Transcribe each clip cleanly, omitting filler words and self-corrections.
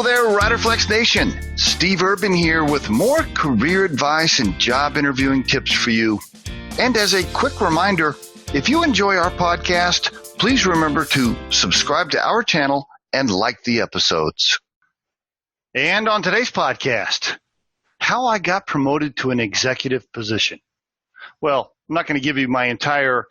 Hello there, Riderflex Nation. Steve Urban here with more career advice and job interviewing tips for you. And as a quick reminder, if you enjoy our podcast, please remember to subscribe to our channel and like the episodes. And on today's podcast, how I got promoted to an executive position. Well, I'm not going to give you my entire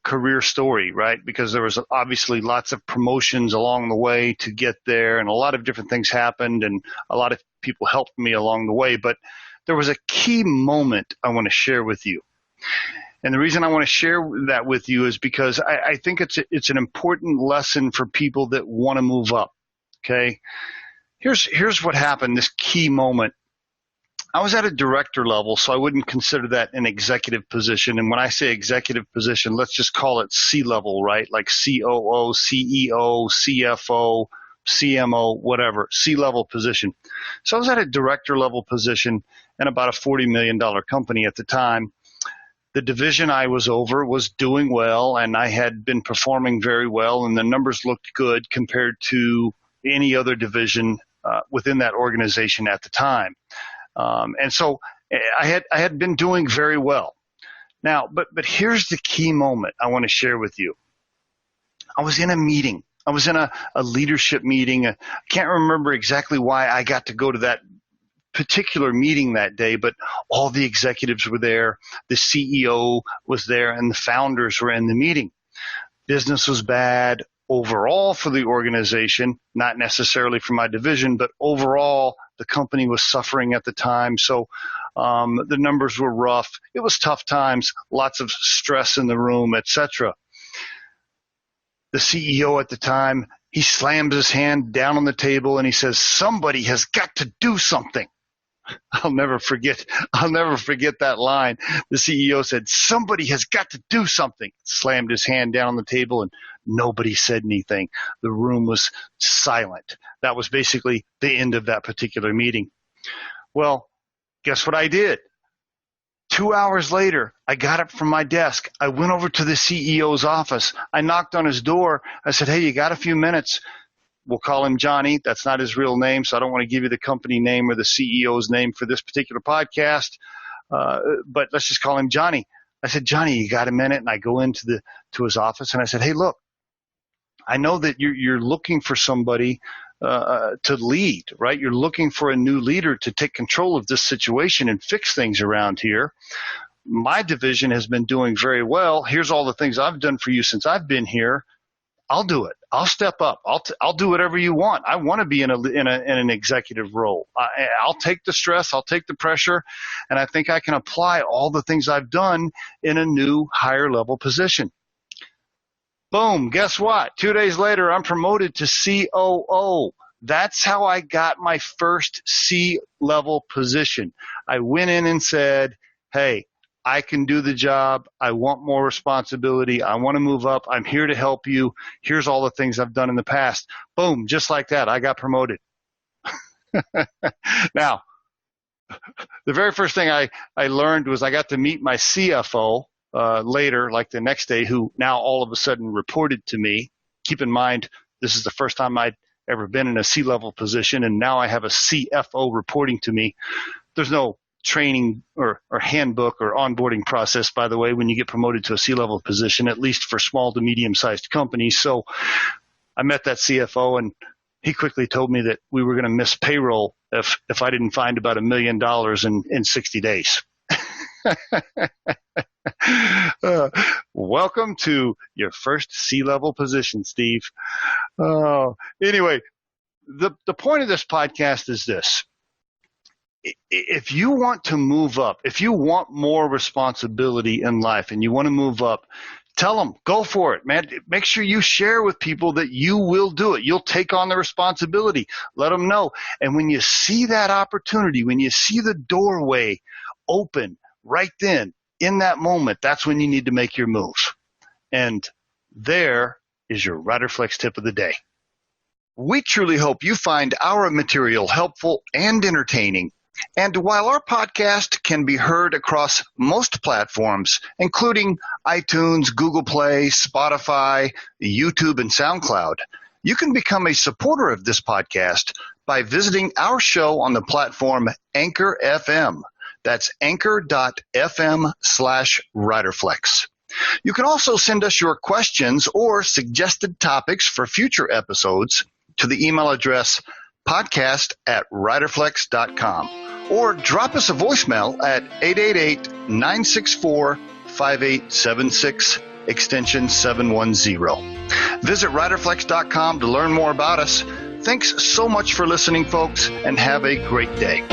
career story, right? Because there was obviously lots of promotions along the way to get there, and a lot of different things happened, and a lot of people helped me along the way. But there was a key moment I want to share with you. And the reason I want to share that with you is because I think it's an important lesson for people that want to move up. Okay. Here's what happened, this key moment. I was at a director level, so I wouldn't consider that an executive position. And when I say executive position, let's just call it C-level, right? Like COO, CEO, CFO, CMO, whatever, C-level position. So I was at a director level position in about a $40 million company at the time. The division I was over was doing well, and I had been performing very well, and the numbers looked good compared to any other division within that organization at the time. And so I had been doing very well. Now, but here's the key moment I want to share with you. I was in a meeting. I was in a leadership meeting. I can't remember exactly why I got to go to that particular meeting that day, but all the executives were there. The CEO was there, and the founders were in the meeting. Business was bad overall for the organization, not necessarily for my division, but overall the company was suffering at the time. So the numbers were rough. It was tough times, lots of stress in the room, etc. The CEO at the time, he slams his hand down on the table and he says, "Somebody has got to do something." I'll never forget that line. The CEO said, "Somebody has got to do something." Slammed his hand down on the table and nobody said anything. The room was silent. That was basically the end of that particular meeting. Well, guess what I did? 2 hours later, I got up from my desk. I went over to the CEO's office. I knocked on his door. I said, "Hey, you got a few minutes?" We'll call him Johnny. That's not his real name, so I don't want to give you the company name or the CEO's name for this particular podcast. But let's just call him Johnny. I said, "Johnny, you got a minute?" And I go into his office and I said, "Hey, look, I know that you're looking for somebody to lead, right? You're looking for a new leader to take control of this situation and fix things around here. My division has been doing very well. Here's all the things I've done for you since I've been here. I'll do it. I'll step up. I'll do whatever you want. I want to be in an executive role. I'll take the stress. I'll take the pressure, and I think I can apply all the things I've done in a new higher level position." Boom. Guess what? 2 days later, I'm promoted to COO. That's how I got my first C-level position. I went in and said, "Hey, I can do the job. I want more responsibility. I want to move up. I'm here to help you. Here's all the things I've done in the past." Boom, just like that, I got promoted. Now, the very first thing I learned was I got to meet my CFO later, like the next day, who now all of a sudden reported to me. Keep in mind, this is the first time I'd ever been in a C-level position, and now I have a CFO reporting to me. There's no training or handbook or onboarding process, by the way, when you get promoted to a C-level position, at least for small to medium-sized companies. So I met that CFO, and he quickly told me that we were going to miss payroll if I didn't find about $1 million in 60 days. Welcome to your first C-level position, Steve. Anyway, the point of this podcast is this. If you want to move up, if you want more responsibility in life and you want to move up, tell them, go for it, man. Make sure you share with people that you will do it. You'll take on the responsibility. Let them know. And when you see that opportunity, when you see the doorway open right then, in that moment, that's when you need to make your move. And there is your Riderflex tip of the day. We truly hope you find our material helpful and entertaining. And while our podcast can be heard across most platforms, including iTunes, Google Play, Spotify, YouTube, and SoundCloud, you can become a supporter of this podcast by visiting our show on the platform Anchor FM. That's anchor.fm/Riderflex. You can also send us your questions or suggested topics for future episodes to the email address podcast@riderflex.com or drop us a voicemail at 888-964-5876, extension 710. Visit riderflex.com to learn more about us. Thanks so much for listening, folks, and have a great day.